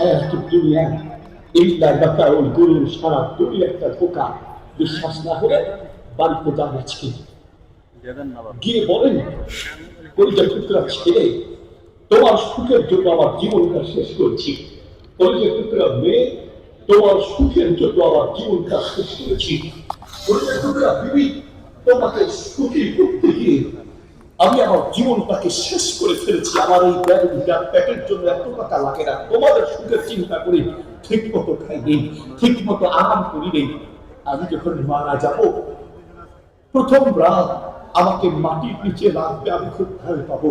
হায়াতুদ দুনিয়া ইল্লা মাতাউল গুরুর, সারা দুনিয়া একটা ধোঁকা। বিশ্বাস না হলে বাড়িতে যান আজকে, গিয়ে বলেন কলিজার টুকরা ছেলে, তোমার সুখের জন্য আমার জীবনটা শেষ করছি। কলিজার টুকরা মেয়ে, তোমার সুখের জন্য আমার জীবনটা শেষ করেছি। কলিজার টুকরা বিবি, তোমাকে সুখী করতে গিয়ে আমি আমার জীবনটাকে শেষ করে ফেলেছি। আমার এই প্যাকের জন্য এত টাকা লাগে না। তোমাদের সুখের চিন্তা করে ঠিক মতো খাই নেই, ঠিক মতো আরাম করি নেই। আমি যখন মারা যাব, প্রথম রাত আমাকে মাটির নিচে রাখবে, আমি খুব ভয় পাবো।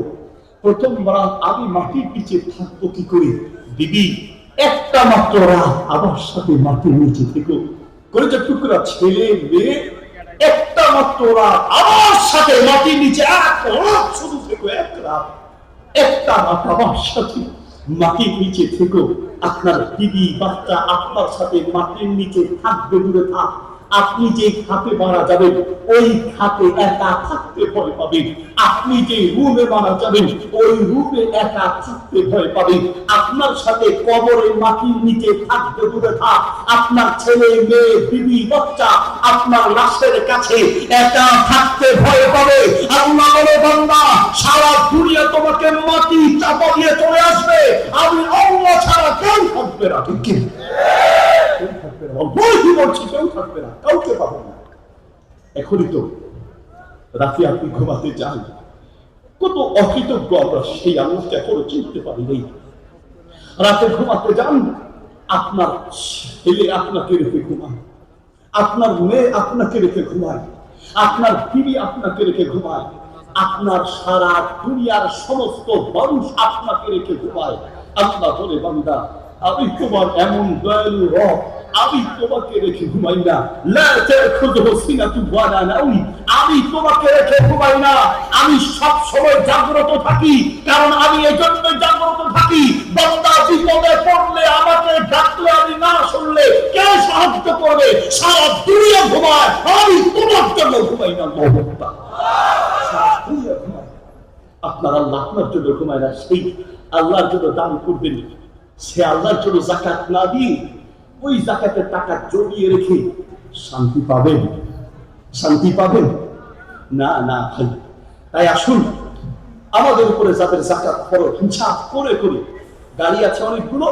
প্রথম রাত আমি মাটির নিচে থাকবো কি করে? দিদি, একটা মাত্র রাত আমার সাথে মাটির নিচে থেকো। কলিজার টুকরা ছেলে মেয়ে, একটা মাত্র রাত আমার সাথে মাটির নিচে, এক রাত শুধু থেকো, এক রাত, একটা রাত আমার সাথে মাটির নিচে থেকো। আপনার দিদি বাচ্চা আপনার সাথে মাটির নিচে থাকবে, দূরে থাক। আপনি যে খাতে মারা যাবেন, ওই খাতে একা থাকতে ভয় পাবেন। আপনি যে রুমে মারা যাবেন, ওই রুমে একা থাকতে ভয় পাবেন। আপনার সাথে কবরে মাটির নিচে থাকতে দূরে থাক। আপনার ছেলে মেয়ে বিবি বাচ্চা আপনার লাশের কাছে একা থাকতে ভয় পাবে। আল্লাহ বলে, বান্দা, সারা দুনিয়া তোমাকে মাটি চাপা দিয়ে চলে আসবে, আমি আল্লাহ ছাড়া কেউ থাকবে না। ঠিক কি? কেউ থাকবে না, কাউকে পাবেন না। এখনই তো রাতে আপনি ঘুমাতে যান, কত অকৃতজ্ঞ আমরা সেই আল্লাহকে এখনো চিনতে পারি নেই। রাতে ঘুমাতে যান, আপনার ছেলে আপনাকে রেখে ঘুমায়, আপনার মেয়ে আপনাকে রেখে ঘুমায়, আপনার বিবি আপনাকে রেখে ঘুমায়, আপনার সারা দুনিয়ার সমস্ত মানুষ আপনাকে রেখে ঘুমায়। আল্লাহ বলে, বান্দা, আমি তোমার এমন দয়ালু রব, আমি তোমাকে রেখে ঘুমাই না। আমি তোমাকে রেখে ঘুমাই না, আমি সব সময় জাগ্রত থাকি। কারণ আমি এই জন্য জাগ্রত থাকি, বান্দা বিপদে পড়লে, আমাকে ডাকলে, আমি না শুনলে কে সাহায্য করবে? সারা দুনিয়া ঘুমায়, আমি তোমার জন্য ঘুমাই না। আপনার আল্লাহ আপনার জন্য ঘুমায় না। সেই আল্লাহর জন্য দান করবেন, সে আল্লাহর জন্য যাকাত না দিয়ে ওই যাকাতের টাকা জমিয়ে রেখে শান্তি পাবেন? শান্তি পাবেন না? না ভাই। তাই আসুন, আমাদের উপরে যাদের যাকাত খরচ হিসাব করে করে, গাড়ি আছে অনেকগুলো,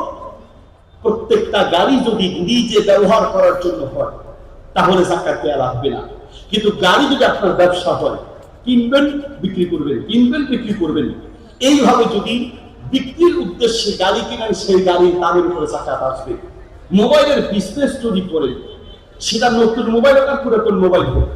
প্রত্যেকটা গাড়ি যদি নিজে ব্যবহার করার জন্য হয় তাহলে যাকাত দেওয়া লাগবে না। কিন্তু গাড়ি যদি আপনার ব্যবসা হয়, কিনবেন বিক্রি করবেন, কিনবেন বিক্রি করবেন, এইভাবে যদি বিক্রির উদ্দেশ্যে গাড়ি কিনেন, সেই গাড়ির দামের উপরে যাকাত আসবে। মোবাইলের বিজনেস যদি করেন, সেটা নতুন মোবাইল না পুরাতন মোবাইল হোক,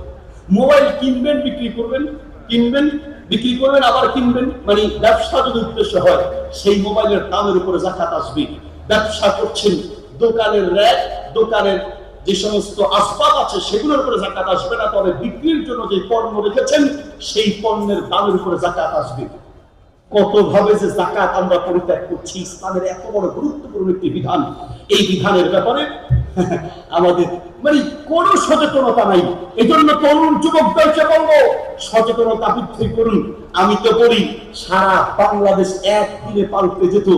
মোবাইল কিনবেন বিক্রি করবেন, কিনবেন বিক্রি করবেন, আবার কিনবেন, মানে ব্যবসা যদি উদ্দেশ্য হয়, সেই মোবাইলের দামের উপরে যাকাত আসবে। ব্যবসা করছেন, দোকানের র্যাক, দোকানের যে সমস্ত আসবাব আছে সেগুলোর উপরে যাকাত আসবে না, তবে বিক্রির জন্য যে পণ্য রেখেছেন সেই পণ্যের দামের উপরে যাকাত আসবে। কত ভাবে যে যাকাত আমরা পরিত্যাগ করছি। ইসলামের এত বড় গুরুত্বপূর্ণ একটি বিধান, এই বিধানের ব্যাপারে আমাদের মানে কোন সচেতনতা নাই। এই জন্য তরুণ যুবকদেরকে বলবো, সচেতনতা বৃদ্ধি করুন। আমি তো বলি, সারা বাংলাদেশ একদিনে পাল্টে যেত।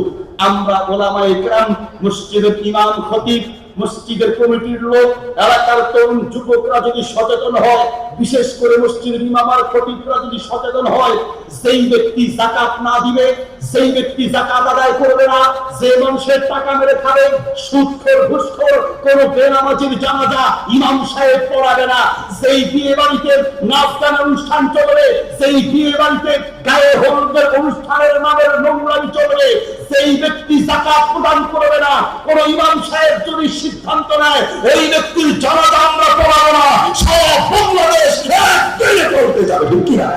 আমরা ওলামায়ে কেরাম, মসজিদের ইমাম খতিব, মসজিদের কমিটির লোক, এলাকার তরুণ যুবকরা যদি সচেতন হয়, বিশেষ করে মসজিদের ইমাম আর খতিবরা যদি সচেতন হয়, যেই ব্যক্তি যাকাত না দিবে, যেই ব্যক্তি যাকাত আদায় করবে না, যে মানুষের টাকা মেরে খাবে, সুদখোর ঘুষখোর, কোন বেনামাজির জানাজা ইমাম সাহেব পড়াবে না, যেই বিয়ে বাড়িতে নাচ গান অনুষ্ঠান চলবে, যেই বিয়ে বাড়িতে গায়ে হলুদের অনুষ্ঠানের নামের নোংরামি চলবে, সেই ব্যক্তি যাকাত প্রদান করবে না, কোন ইমাম সাহেব যদি সিদ্ধান্ত নেয় এই ব্যক্তির জানাজা আমরা পড়াবো না, সব বাংলাদেশ একদিনে পাল্টে যাবে। কিনা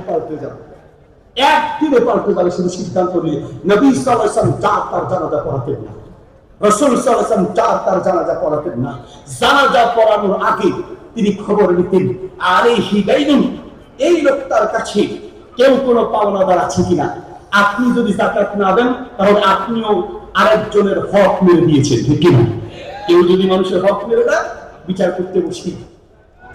পাল্টে যাবে, একদিনে পাল্টে যাবে শুধু সিদ্ধান্ত নিয়ে। নবী সাল্লাল্লাহু আলাইহি ওয়াসাল্লাম তার জানাজা পড়াতেন না, রাসূল সাল্লাল্লাহু আলাইহি ওয়াসাল্লাম তার জানাজা পড়াতেন না। জানাজা পড়ানোর আগে তিনি খবর নিতেন, আরে হিদাইনুন, এই লোকটার কাছে কেউ কোনো পাওনাদার আছে কিনা। আপনি যদি যাকাত না দেন তাহলে আপনিও আরেকজনের হক মেরে দিয়েছেন। ঠিক কিনা? কেউ যদি মানুষের হক মেরে দেয়, বিচার করতে বসি,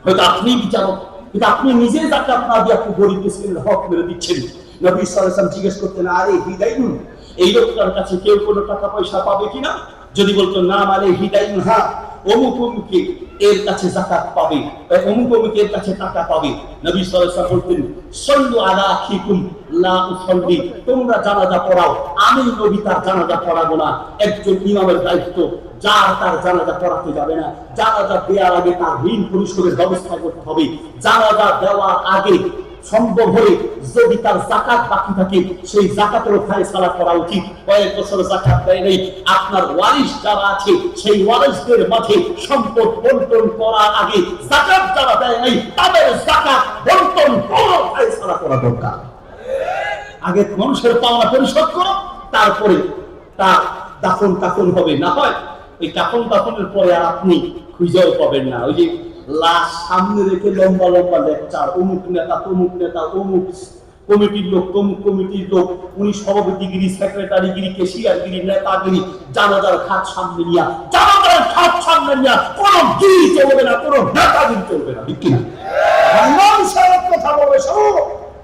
হয়তো আপনি বিচারক, কিন্তু আপনি নিজে যাকাত না দিয়ে আপনি গরিব মিসকিনের হক মেরে দিচ্ছেন। নবী সাল্লাল্লাহু আলাইহি ওয়াসাল্লাম জিজ্ঞেস করতেন, আরে হিদাইনুন, এই লোকটার কাছে কেউ কোনো টাকা পয়সা পাবে কিনা? যদি বলতো না মানে হিদাইন, হ্যাঁ অমুক অমুকে এর কাছে যাকাত পাবে, অমুক অমুকের কাছে টাকা পাবে। নবী সাল্লাল্লাহু আলাইহি ওয়াসাল্লাম বলতেন, সল্লু আলা আখিকুম লা উসাল্লি, তোমরা জানাজা পড়াও, আমি নবী তার জানাজা পড়াবো না। একজন ইমামের দায়িত্ব, যার তার জানাজা পড়াতে যাবে না। জানাজা দেওয়ার আগে তার ঋণ পরিশোধের ব্যবস্থা করতে হবে। জানাজা দেওয়ার আগে সম্ভব হলে যদি তার যাকাত বাকি থাকে, সেই যাকাতের ফয়সালা করা উচিত। কয়েক বছর যাকাত দেয় নাই, আপনার ওয়ারিশ যারা আছে সেই ওয়ারিশদের মাঝে সম্পদ বন্টন করার আগে যাকাত যারা দেয় নাই তাদের যাকাত বন্টন করার ফয়সালা করা দরকার। আগে মানুষের পাওনা পরিশোধ করো, তারপরে তার দাফন কাফন হবে। না হয় এই কাফন দাফনের পরে আর আপনি খুঁজেও পাবেন না। ওই যে লাশ সামনে রেখে লম্বা লম্বা লেকচার, অমুক নেতা তমুক নেতা, অমুক কমিটির লোক তমুক কমিটির লোক, উনি সভাপতিগিরি, সেক্রেটারিগিরি, কেশিয়ারগিরি, নেতাগিরি, জানাজার খাট সামনে নিয়া, জানাজার খাট সামনে নিয়া কোনো গিরি চলবে না, কোনো নেতাগিরি চলবে না, ঠিক কিনা? কথা বলবে সব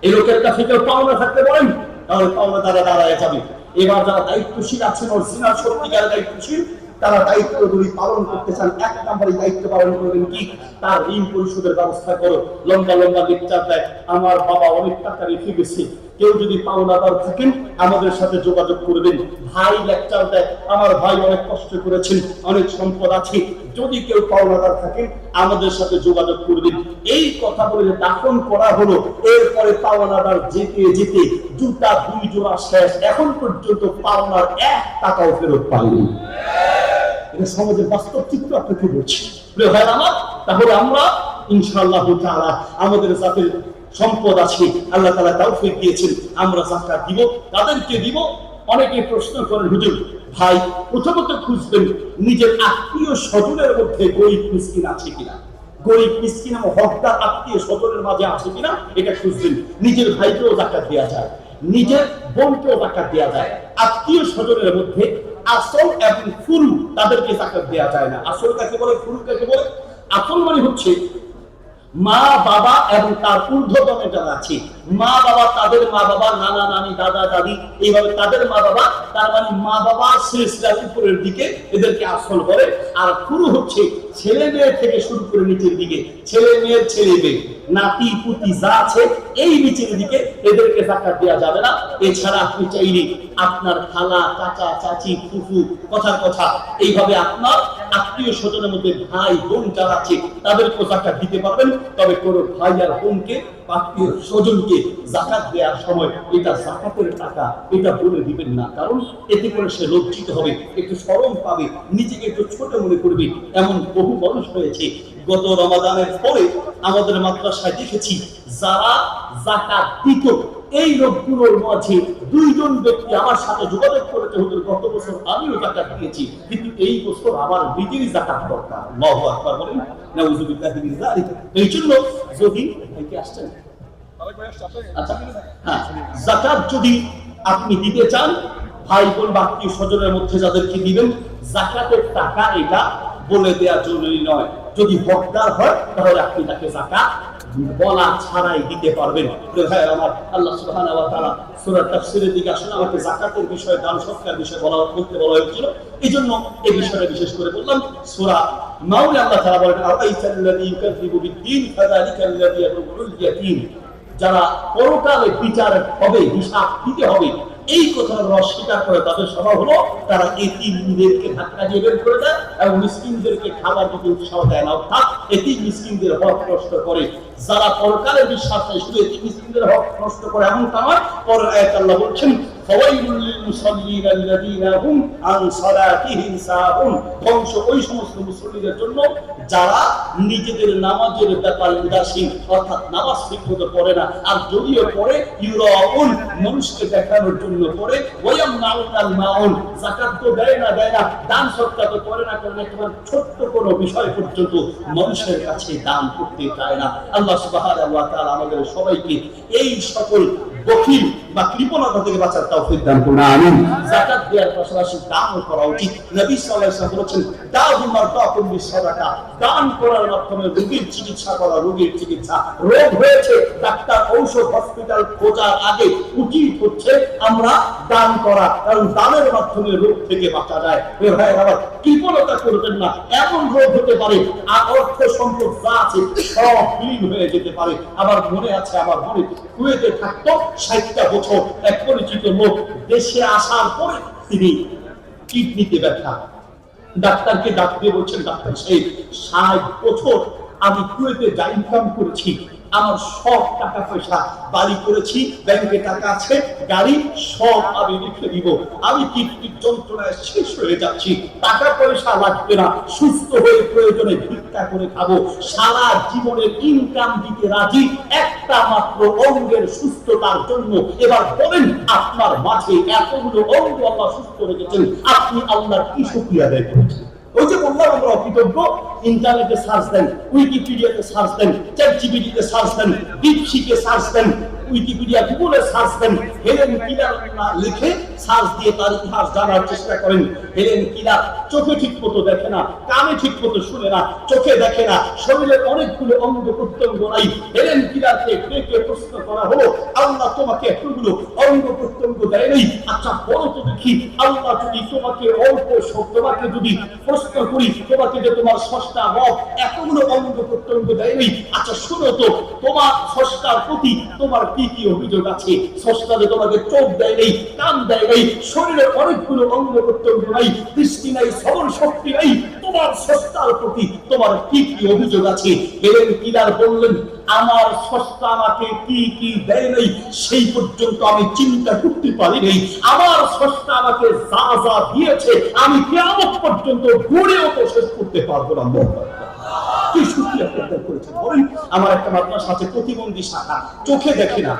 এই লোকের কাছে কেউ পাওনা থাকতে বলেন, তাহলে পাওনা তারা দাঁড়ায় যাবে। এবার যারা দায়িত্বশীল আছেন, অরিজিনাল সত্যিকার দায়িত্বশীল, তারা দায়িত্ব যদি পালন করতে চান, এক নম্বরে দায়িত্ব পালন করবেন কি? তার ঋণ পরিশোধের ব্যবস্থা করো। লম্বা লম্বা লেকচার দেয়, আমার বাবা অনেক টাকা রেখে গেছে, কেউ যদি পাওনাদার থাকেন আমাদের সাথে যোগাযোগ করবেন। ভাই লেকচার দেয়, আমার ভাই অনেক কষ্ট করেছেন, অনেক সম্পদ আছে, যদি কেউ পাওনাদার থাকেন আমাদের সাথে যোগাযোগ করবেন। এই কথা বলে দাফন করা হলো। এরপরে পাওনাদার যেতে যেতে জুতা 2 জোড়া শেষ, এখন পর্যন্ত পাওনার 1 টাকাও ফেরত পাইনি। এটা সমাজের বাস্তব চিত্র আপনাকে বলছি। প্রিয় ভাই আমার, তাহলে আমরা ইনশাআল্লাহ তাআলা আমাদের জাতের সম্পদ আছে, আল্লাহ তাআলা তৌফিক দিয়েছেন, আমরা যাকাত দিব, তাদেরকে দিব। অনেকে প্রশ্ন করেন, হুজুর ভাই প্রথমত খুঁজবেন নিজের আত্মীয় স্বজনের মধ্যে গরিব মিসকিন আছে কিনা, গরিব মিসকিন এবং হকদার আত্মীয় স্বজনের মাঝে আছে কিনা এটা খুঁজবেন। নিজের ভাইকেও যাকাত দেওয়া যায়, নিজের বোনকেও যাকাত দেওয়া যায়। আত্মীয় স্বজনের মধ্যে আসল এবং ফুরু তাদেরকে যাকাত দেওয়া যায় না। আসল কাকে বলে, ফুরু কাকে বলে? আসল মানে হচ্ছে মা বাবা এবং তার ঊর্ধ্বতনে যারা আছে, মা বাবা, তাদের মা বাবা, নানা নানি, দাদা দাদি, এইভাবে তাদের মা বাবা, তার মানে মা বাবা সিলসিলার উপরের দিকে, এদেরকে আসল বলে। আর ফুরু হচ্ছে ছেলে মেয়ে থেকে শুরু করে নিচের দিকে, ছেলে মেয়ের ছেলে মেয়ে, নাতি পুতি যা আছে এই নিচের দিকে, এদেরকে যাকাত দেওয়া যাবে না। এছাড়া আপনি চাইলে আপনার খালা, চাচা, চাচি, ফুফু, কথার কথা এইভাবে আপনার আত্মীয় স্বজনের মধ্যে ভাই বোন যারা আছে তাদেরকে যাকাত দিতে পারবেন। তবে কোনো ভাই আর বোনকে, আত্মীয় স্বজনকে যাকাত দেওয়ার সময় এটা যাকাতের টাকা এটা বলে দিবেন না, কারণ এতে করে সে লজ্জিত হবে, একটু শরম পাবে, নিজেকে একটু ছোট মনে করবে। এমন বহু মানুষ হয়েছে। গত রমাদানের পরে আমাদের মাদ্রাসায় দেখেছি যারা যাকাত দিত, এই লোকগুলোর মাঝে 2 জন ব্যক্তি আমার সাথে যোগাযোগ করেছে, হুজুর গত বছর আমিও যাকাত দিয়েছি, কিন্তু এই বছর আমার নিজেরই যাকাত দরকার। আল্লাহু আকবার বলেন, নাউযুবিল্লাহি মিন যালিক। এই জন্য যদি ভাইকে আসছেন, আচ্ছা হ্যাঁ, যাকাত যদি আপনি দিতে চান, ভাই বোন বা আত্মীয় স্বজনের মধ্যে যাদেরকে দিবেন, যাকাতের টাকা এটা বলে দেওয়া জরুরি নয়। যদি হকদার হয় তাহলে আপনি তাকে যাকাত বলা ছাড়াই দিতে পারবেন। ভাই আমার, আল্লাহ সুবহানাহু ওয়া তাআলা সূরা তাফসীরের দিকে আসলে আমাকে যাকাতের বিষয়ে, দান সৎকার বিষয়ে বলতে বলা হয়েছিল, এইজন্য এই বিষয়টা বিশেষ করে বললাম। সূরা মাউল আল্লাহ তাআলা বলেন, আরাইতাল্লাযী ইউকাযযিবু বিদ্দীন ফাযালিকাল্লাযী ইয়াদউল ইয়াতীম, যারা পরকালে বিচার হবে, হিসাব দিতে হবে, এই কথার অস্বীকার করে তাদের স্বভাব হলো তারা এতিমদেরকে ধাক্কা দিয়ে বের করে দেয় এবং মিসকিনদেরকে খাবার দিতে উৎসাহ দেয় না, অর্থাৎ এতিম মিসকিনদের হক নষ্ট করে। যারা পরকালের বিশ্বাস নেই, শুধু এতিম মিসকিনদের হক নষ্ট করে এমনটা নয়। পরের আয়াতে আল্লাহ বলছেন, ফাওয়াইলুল লিল মুসাল্লিন আল্লাযীনা হুম আন সালাতিহিম সাহুন, ধ্বংস ওই সমস্ত মুসল্লিদের জন্য যারা নিজেদের নামাজের ব্যাপারে উদাসীন, অর্থাৎ নামাজ ঠিকমতো পড়ে না, আর যদিও পড়ে ইউরাউন, মানুষকে দেখানোর জন্য পড়ে, ওয়ায়ামনাউনাল মাউন, যাকাত তো দেয় না, দান সদকা তো করে না, একেবারে ছোট্ট কোনো বিষয় পর্যন্ত মানুষের কাছে দান করতে চায় না। আল্লাহ সুবহানাহু ওয়া তাআলা আমাদের সবাইকে এই সকল বখিল বা কৃপণতা থেকে বাঁচার তৌফিক দান করুন আমিন। যাকাত দেওয়ার পাশাপাশি দানও করা উচিত। নবী সাল্লাল্লাহু আলাইহি ওয়াসাল্লাম বলেছেন দাউ মারদাকুম বিসসাদাকা, দান করার মাধ্যমে রোগীর চিকিৎসা করা, রোগীর চিকিৎসা। রোগ হয়েছে, ডাক্তার ঔষধ হসপিটাল খোঁজার আগে উচিত হচ্ছে আমরা দান করা, কারণ দানের মাধ্যমে রোগ থেকে বাঁচা যায়। ভাই আবার কৃপণতা করবেন না, এমন রোগ হতে পারে আর অর্থ সম্পদ যা আছে সব বিলীন হয়ে যেতে পারে। আবার মনে আছে, আমার মনে কুয়েতে থাকতো 60টা বছর এক পরিচিত লোক, দেশে আসার পরে তিনি কিডনিতে ব্যথা। ডাক্তারকে ডাক দিয়ে বলছেন, ডাক্তার সাহেব 60 বছর আমি কুয়েতে যা ইনকাম করেছি, আমার সব টাকা পয়সা, বাড়ি করেছি, ব্যাংকে টাকা আছে, গাড়ি সব আমি রেখে দিব, আমি কিডনির যন্ত্রণায় শেষ হয়ে যাচ্ছি, টাকা পয়সা লাগবে না, সুস্থ হয়ে প্রয়োজনে ভিক্ষা করে খাবো, সারা জীবনের ইনকাম দিতে রাজি একটা মাত্র অঙ্গের সুস্থতার জন্য। এবার বলেন, আপনার মাঝে এতগুলো অঙ্গ আল্লাহ সুস্থ রেখেছেন, আপনি আল্লাহর কি শুকরিয়া আদায় করেছেন? ওই যে বললাম আমরা অকৃতজ্ঞ। ইন্টারনেটে সার্চ দেন, উইকিপিডিয়াতে সার্চ দেন, চ্যাটজিপিটিতে সার্চ দেন, ডিপসিকে সার্চ দেন, উইকিপিডিয়া গুগলে সার্চ দেন, হেলেন কিলার লিখে সার্চ দিয়ে তার ইতিহাস জানার চেষ্টা করেন। হেলেন কিলার চোখে ঠিক মতো দেখে না, কানে ঠিক মতো শুনে না, চোখে দেখে না, শরীরের অনেকগুলো অঙ্গ প্রত্যঙ্গ নাই। হেলেন কিলারকে ডেকে প্রশ্ন করা হলো, আল্লাহ তোমাকে এতগুলো অঙ্গ প্রত্যঙ্গ দেয় নাই, আচ্ছা বলো তো দেখি, আল্লাহ যদি তোমাকে অল্প তোমাকে যদি প্রশ্ন করি, তোমাকে যে তোমার স্রষ্টা রব এতগুলো অঙ্গ প্রত্যঙ্গ দেয় নাই, আচ্ছা শোনো তো, তোমার স্রষ্টার প্রতি তোমার কি কি অভিযোগ আছে? স্রষ্টা যে তোমাকে চোখ দেয় নাই, কান দেয় নাই, শরীরের অনেকগুলো অঙ্গ প্রত্যঙ্গ নাই, দৃষ্টি নাই, শ্রবণ শক্তি নাই, তোমার স্রষ্টার প্রতি তোমার কি কি অভিযোগ আছে? হেলেন কিলার বললেন, আমার স্রষ্টা আমাকে কি কি দেয় নাই সেই পর্যন্ত আমি চিন্তা করতে পারি নাই। আমার স্রষ্টা আমাকে যা যা দিয়েছে আমি কিয়ামত পর্যন্ত গড়েও তো শেষ করতে পারবো না। কি শুকরিয়া আদায় করেছেন বলেন? আমার একটা মাদ্রাসা আছে, প্রতিবন্ধী শাখা, চোখে দেখে না,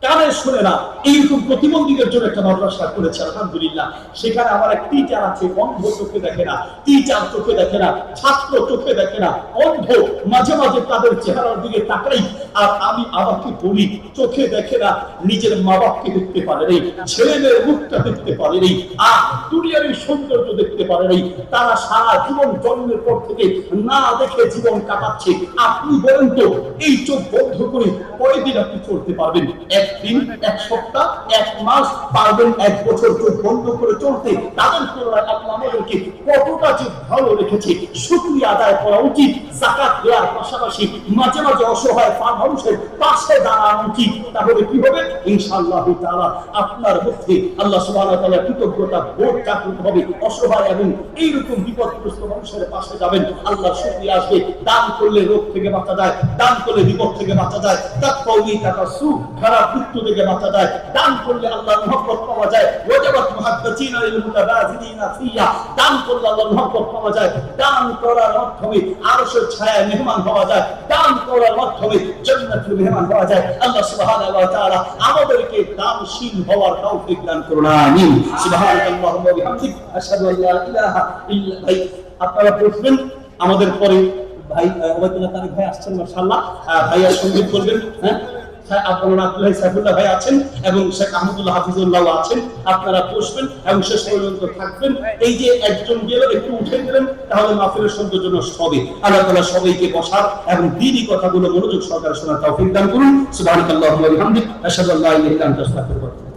কানে শুনে না, এইরকম প্রতিবন্ধীদের জন্য একটা মাদ্রাসা করেছে আলহামদুলিল্লাহ। সেখানে আমার এক টিচার আছে, অন্ধ, চোখে দেখে না, টিচার চোখে দেখে না, ছাত্র চোখে দেখে না, অন্ধ, মাঝে মাঝে তাদের চেহারার দিকে তাকাই আর আমি আমাকে বলি, চোখে দেখে না, নিজের মা বাপকে দেখতে পারে নাই, ছেলে মেয়ের মুখটা দেখতে পারে নাই, আর দুনিয়ার সৌন্দর্য দেখতে পারে নাই, তারা সারা জীবন জন্মের পর থেকে না দেখে জীবন কাটাচ্ছে। আপনি বলেন তো, এই চোখ বন্ধ করে কয়দিন আপনি চলতে পারবেন? একদিন, এক সপ্তাহ, এক মাস পারবেন? এক বছর চোখ বন্ধ করে চলতে? তাদের তুলনায় আল্লাহ আমাদেরকে কতটা যে ভালো রেখেছে, শুকরিয়া আদায় করা উচিত। যাকাত দেওয়ার পাশাপাশি মাঝে মাঝে অসহায় মানুষের পাশে দাঁড়ানো উচিত। তাহলে কি হবে? ইনশাআল্লাহ তাআলা আপনার মধ্যে আল্লাহ সুবহানাহু ওয়া তাআলা কৃতজ্ঞতা বোধ জাগ্রত হবে। অসহায় এবং এইরকম বিপদগ্রস্ত মানুষের পাশে যাবেন, আল্লাহর শুকরিয়া আসবে। দান করলে রোগ থেকে বাঁচা যায়, দান করলে বিপদ থেকে বাঁচা যায়, তাকওয়াই তাকাসু খারাপ মৃত্যু থেকে বাঁচা যায়, দান করলে আল্লাহর মহব্বত পাওয়া যায়। ওয়াজাবাত মুহাদ্দাতিনা লিল মুতাবাযিলিনা ফিয়া, দান করলে আল্লাহর মহব্বত পাওয়া যায়। দান করার মাধ্যমে আরশের ছায়ায় মেহমান হওয়া যায়, দান করার মাধ্যমে জান্নাতের মেহমান হওয়া যায়। আল্লাহ সুবহানাহু ওয়া তাআলা আমাদেরকে দানশীল হওয়ার তৌফিক দান করুন আমিন। সুবহানাল্লাহি ওয়া বিহামদিহি আশহাদু আল্লা ইলাহা ইল্লা। ভাই আপনারা বলবেন, আমাদের পরে ভাই ওবায়দুল্লাহ তারিক ভাই আসছেন, মাশাআল্লাহ, ভাইয়া সঙ্গীত করবেন। হ্যাঁ, আপনারা আব্দুল্লাহ সাইফুল্লাহ ভাই আছেন এবং শেখ আহমদুল্লাহ হাফিজুল্লাহ আছেন, আপনারা বসবেন এবং শেষ পর্যন্ত থাকবেন। এই যে একজন গেল, একটু উঠে গেলেন, তাহলে মাহফিলের সৌন্দর্য নষ্ট হবে। আল্লাহ তাআলা সবাইকে বসার এবং দ্বিতীয় কথাগুলো মনোযোগ সহকারে শোনার তৌফিক দান করুন। সুবহানাল্লাহি ওয়া বিহামদিহি আশহাদু আল্লা ইলাহা ইল্লা আনতা আস্তাগফিরুকা।